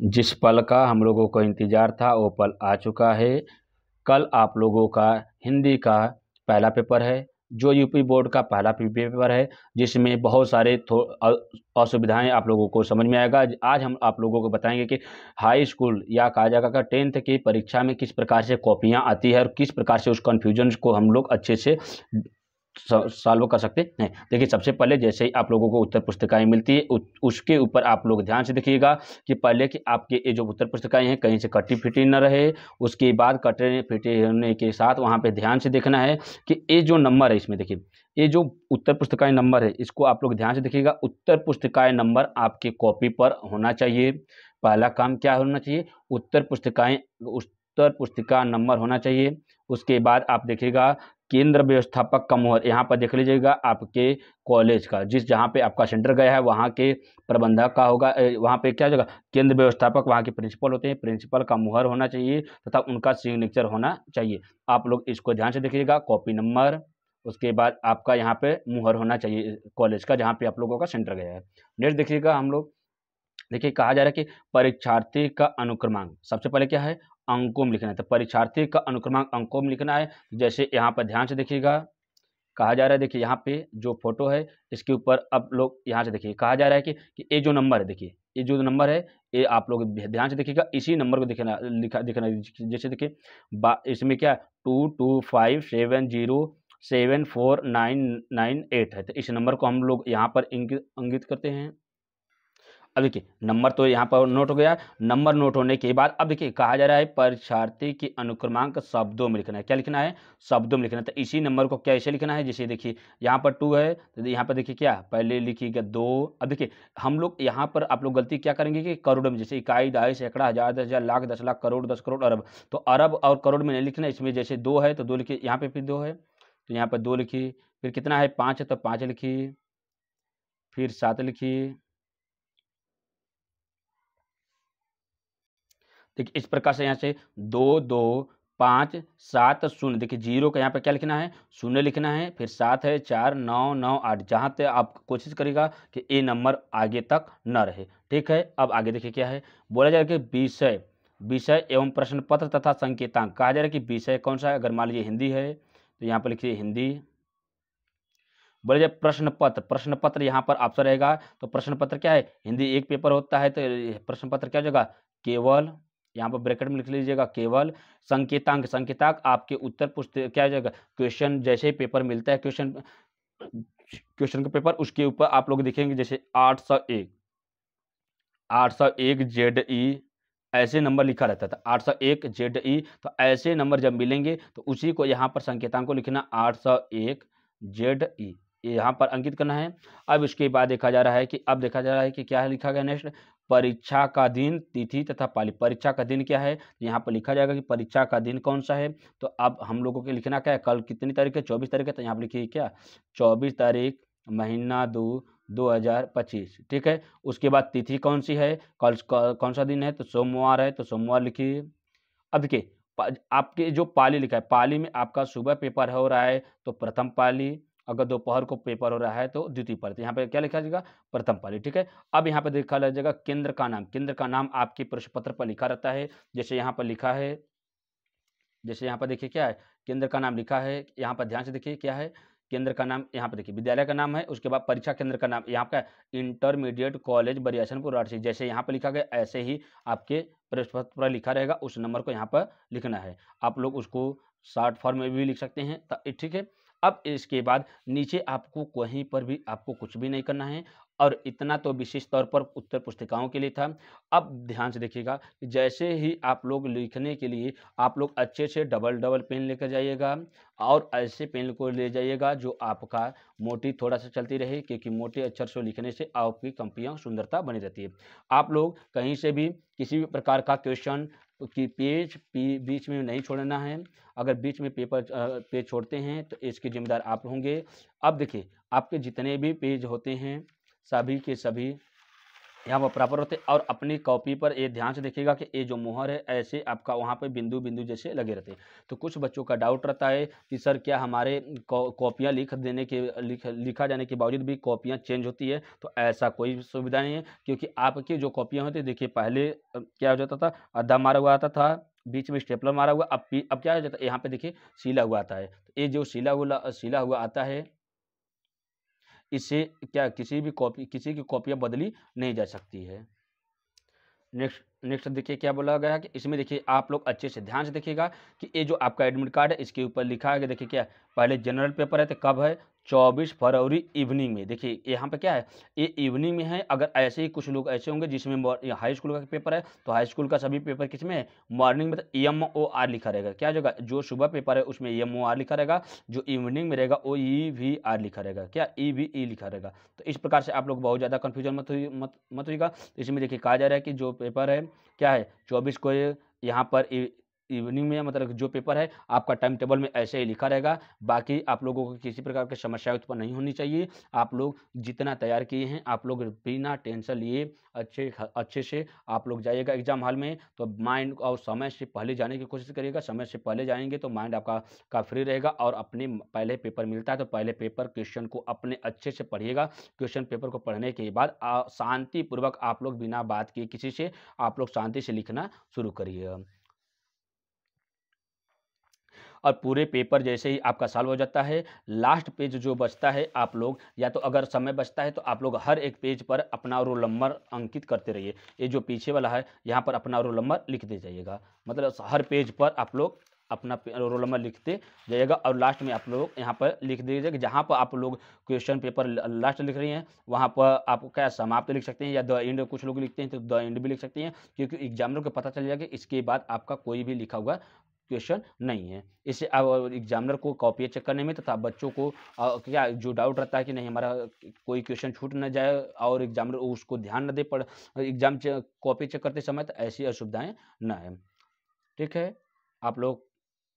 जिस पल का हम लोगों को इंतज़ार था वो पल आ चुका है। कल आप लोगों का हिंदी का पहला पेपर है, जो यूपी बोर्ड का पहला पेपर है, जिसमें बहुत सारे असुविधाएं आप लोगों को समझ में आएगा। आज हम आप लोगों को बताएंगे कि हाई स्कूल या कहा जाएगा 10th की परीक्षा में किस प्रकार से कॉपियां आती है और किस प्रकार से उस कन्फ्यूजन को हम लोग अच्छे से सॉल्व कर सकते हैं। देखिए, सबसे पहले जैसे ही आप लोगों को उत्तर पुस्तिकाएं मिलती है उसके ऊपर आप लोग ध्यान से देखिएगा कि पहले कि आपके ये जो उत्तर पुस्तिकाएं हैं कहीं से कटी फिटी न रहे। उसके बाद कटे फिटे होने के साथ वहां पे ध्यान से देखना है कि ये जो नंबर है, इसमें देखिए ये जो उत्तर पुस्तिकाएं नंबर है, इसको आप लोग ध्यान से देखिएगा। उत्तर पुस्तिकाएं नंबर आपके कॉपी पर होना चाहिए। पहला काम क्या होना चाहिए? उत्तर पुस्तिका नंबर होना चाहिए। उसके बाद आप देखिएगा केंद्र व्यवस्थापक का मुहर, यहाँ पर देख लीजिएगा आपके कॉलेज का, जिस जहाँ पे आपका सेंटर गया है वहाँ के प्रबंधक का होगा, वहाँ पे क्या जगह केंद्र व्यवस्थापक, वहाँ के प्रिंसिपल होते हैं, प्रिंसिपल का मुहर होना चाहिए तथा उनका सिग्नेचर होना चाहिए। आप लोग इसको ध्यान से देखिएगा, कॉपी नंबर, उसके बाद आपका यहाँ पे मुहर होना चाहिए कॉलेज का जहाँ पे आप लोगों का सेंटर गया है। नेक्स्ट देखिएगा, हम लोग देखिए कहा जा रहा है कि परीक्षार्थी का अनुक्रमांक सबसे पहले क्या है? अंकों में लिखना है। तो परीक्षार्थी का अनुक्रमांक अंकों में लिखना है। जैसे यहाँ पर ध्यान से देखिएगा, कहा जा रहा है, देखिए यहाँ पे जो फोटो है इसके ऊपर अब लोग यहाँ से देखिए, कहा जा रहा है कि ये जो नंबर है, देखिए ये जो नंबर है ये आप लोग ध्यान से देखिएगा, इसी नंबर को दिखना लिखा दिखना। जैसे देखिए इसमें क्या 2257074998 है, तो इस नंबर को हम लोग यहाँ पर इंगित करते हैं। अब देखिए नंबर तो यहाँ पर नोट हो गया। नंबर नोट होने के बाद अब देखिए कहा जा रहा है परीक्षार्थी की अनुक्रमांक शब्दों में लिखना है। क्या लिखना है? शब्दों में लिखना है। तो इसी नंबर को कैसे लिखना है? जैसे देखिए यहाँ पर 2 है तो यहाँ पर देखिए क्या पहले लिखिएगा 2। अब देखिए हम लोग यहाँ पर आप लोग गलती क्या करेंगे कि करोड़ में, जैसे इकाई, दहाई, सैकड़ा, हजार, 10,000, लाख, 10 लाख, करोड़, 10 करोड़, अरब। तो अरब और करोड़ में नहीं लिखना, इसमें जैसे 2 है तो 2 लिखिए, यहाँ पे फिर 2 है तो यहाँ पर 2 लिखिए, फिर कितना है 5 है तो 5 लिखिए, फिर 7 लिखिए। देखिए इस प्रकार से यहाँ से 2257 देखिए जीरो का यहाँ पे क्या लिखना है? शून्य लिखना है, फिर 7 है, 4, 9, 9, 8, जहाँ तक आप कोशिश करेगा कि ये नंबर आगे तक न रहे। ठीक है, अब आगे देखिए क्या है, बोला जा रहा है कि विषय विषय एवं प्रश्न पत्र तथा संकेतांक। कहा जा रहा है कि विषय कौन सा है? अगर मान लीजिए हिंदी है तो यहाँ पर लिखिए हिंदी। बोले जाए प्रश्न पत्र यहाँ पर ऑप्शन रहेगा, तो प्रश्न पत्र क्या है? हिंदी एक पेपर होता है तो प्रश्न पत्र क्या हो जाएगा? केवल, यहाँ पर ब्रैकेट में लिख लीजिएगा केवल। संकेतांक आपके उत्तर पुस्तिका क्या हो जाएगा? क्वेश्चन, जैसे ही पेपर मिलता है क्वेश्चन का पेपर, उसके ऊपर आप लोग देखेंगे जैसे 801 ZE ऐसे नंबर लिखा रहता था, 801 ZE। तो ऐसे नंबर जब मिलेंगे तो उसी को यहाँ पर संकेतांक को लिखना 801 ZE, यहाँ पर अंकित करना है। अब इसके बाद देखा जा रहा है कि क्या है लिखा गया नेक्स्ट, परीक्षा का दिन, तिथि तथा पाली। परीक्षा का दिन क्या है? यहाँ पर लिखा जाएगा कि परीक्षा का दिन कौन सा है। तो अब हम लोगों को लिखना क्या है? कल कितनी तारीख है? 24 तारीख है, तो यहाँ पर लिखिए क्या 24 तारीख महीना 2025। ठीक है, उसके बाद तिथि कौन सी है, कौन सा दिन है? तो सोमवार है, तो सोमवार लिखिए। अब देखिए आपके जो पाली लिखा है, पाली में आपका सुबह पेपर हो रहा है तो प्रथम पाली, अगर दोपहर को पेपर हो रहा है तो द्वितीय पाली। तो यहाँ पे क्या लिखा जाएगा? प्रथम पाली। ठीक है, अब यहाँ पे देखा जाएगा केंद्र का नाम। केंद्र का नाम आपके प्रश्न पत्र पर लिखा रहता है। जैसे यहाँ पर लिखा है, जैसे यहाँ पर देखिए क्या है, केंद्र का नाम लिखा है, यहाँ पर ध्यान से देखिए क्या है, केंद्र का नाम यहाँ पर देखिए विद्यालय का नाम है, उसके बाद परीक्षा केंद्र का नाम यहाँ का इंटरमीडिएट कॉलेज बरियारपुर रांची। जैसे यहाँ पर लिखा गया ऐसे ही आपके प्रश्न पत्र पर लिखा रहेगा, उस नंबर को यहाँ पर लिखना है। आप लोग उसको शॉर्ट फॉर्म में भी लिख सकते हैं। ठीक है, अब इसके बाद नीचे आपको कहीं पर भी आपको कुछ भी नहीं करना है, और इतना तो विशेष तौर पर उत्तर पुस्तिकाओं के लिए था। अब ध्यान से देखिएगा कि जैसे ही आप लोग लिखने के लिए आप लोग अच्छे से डबल पेन लेकर जाइएगा, और ऐसे पेन को ले जाइएगा जो आपका मोटी थोड़ा सा चलती रहे, क्योंकि मोटे अक्षर से लिखने से आपकी कंपियाँ सुंदरता बनी रहती है। आप लोग कहीं से भी किसी भी प्रकार का क्वेश्चन की पेज बीच में नहीं छोड़ना है। अगर बीच में पेज छोड़ते हैं तो इसके जिम्मेदार आप होंगे। अब देखिए आपके जितने भी पेज होते हैं सभी के सभी यहाँ पर प्रॉपर होते हैं। और अपनी कॉपी पर ये ध्यान से देखिएगा कि ये जो मुहर है ऐसे आपका वहाँ पे बिंदु बिंदु जैसे लगे रहते हैं। तो कुछ बच्चों का डाउट रहता है कि सर क्या हमारे कॉपियाँ लिखा जाने के बावजूद भी कॉपियाँ चेंज होती है? तो ऐसा कोई सुविधा नहीं है, क्योंकि आपकी जो कॉपियाँ होती है, देखिए पहले क्या हो जाता था, आधा मारा हुआ आता था, बीच में स्टेपलर मारा हुआ, अब क्या हो जाता है, यहाँ पे देखिए सिला हुआ आता है। तो ये जो सिला हुआ आता है, इससे क्या किसी की कॉपियाँ बदली नहीं जा सकती है। नेक्स्ट नेक्स्ट देखिए क्या बोला गया है कि इसमें देखिए आप लोग अच्छे से ध्यान से देखिएगा कि ये जो आपका एडमिट कार्ड है इसके ऊपर लिखा है कि देखिए क्या पहले जनरल पेपर है, तो कब है, 24 फरवरी इवनिंग में। देखिए यहाँ पे क्या है, ये इवनिंग में है। अगर ऐसे ही कुछ लोग ऐसे होंगे जिसमें हाई स्कूल का पेपर है, तो हाई स्कूल का सभी पेपर किस में है, मॉर्निंग में, तो EMOR लिखा रहेगा। क्या जगह जो सुबह पेपर है उसमें EMOR लिखा रहेगा, जो इवनिंग में रहेगा वो EVR लिखा रहेगा, क्या EVE लिखा रहेगा। तो इस प्रकार से आप लोग बहुत ज़्यादा कन्फ्यूजन मत होइएगा। तो इसमें देखिए कहा जा रहा है कि जो पेपर है क्या है 24 को यहाँ पर इवनिंग में, मतलब जो पेपर है आपका टाइम टेबल में ऐसे ही लिखा रहेगा। बाकी आप लोगों को किसी प्रकार की समस्या उत्पन्न नहीं होनी चाहिए। आप लोग जितना तैयार किए हैं, आप लोग बिना टेंशन लिए अच्छे से आप लोग जाइएगा एग्जाम हॉल में। तो माइंड और समय से पहले जाने की कोशिश करिएगा। समय से पहले जाएंगे तो माइंड आपका का फ्री रहेगा। और अपने पहले पेपर मिलता है तो पहले पेपर क्वेश्चन को अपने अच्छे से पढ़िएगा। क्वेश्चन पेपर को पढ़ने के बाद शांतिपूर्वक आप लोग बिना बात किए किसी से आप लोग शांति से लिखना शुरू करिएगा। और पूरे पेपर जैसे ही आपका सॉल्व हो जाता है, लास्ट पेज जो बचता है, आप लोग या तो अगर समय बचता है तो आप लोग हर एक पेज पर अपना रोल नंबर अंकित करते रहिए। ये जो पीछे वाला है यहाँ पर अपना रोल नंबर लिखते जाइएगा। मतलब हर पेज पर आप लोग अपना रोल नंबर लिखते जाइएगा। और लास्ट में आप लोग यहाँ पर लिख दीजिएगा कि जहाँ पर आप लोग क्वेश्चन पेपर लास्ट लिख रही हैं वहाँ पर आप क्या समाप्त लिख सकते हैं, या द एंड कुछ लोग लिखते हैं तो द एंड भी लिख सकते हैं। क्योंकि एग्जामिनर को पता चल जाएगा कि इसके बाद आपका कोई भी लिखा हुआ क्वेश्चन नहीं है। इससे अब एग्जामिनर को कॉपी चेक करने में तथा बच्चों को क्या जो डाउट रहता है कि नहीं हमारा कोई क्वेश्चन छूट न जाए और एग्जामिनर उसको ध्यान न दे पड़ एग्जाम कॉपी चेक करते समय, तो ऐसी असुविधाएं न है। ठीक है, आप लोग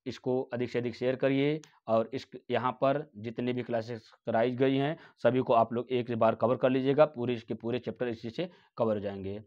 इसको अधिक से अधिक शेयर करिए। और इस यहाँ पर जितने भी क्लासेस कराई गई हैं सभी को आप लोग एक बार कवर कर लीजिएगा। पूरे इसके पूरे चैप्टर इसी से कवर हो जाएंगे।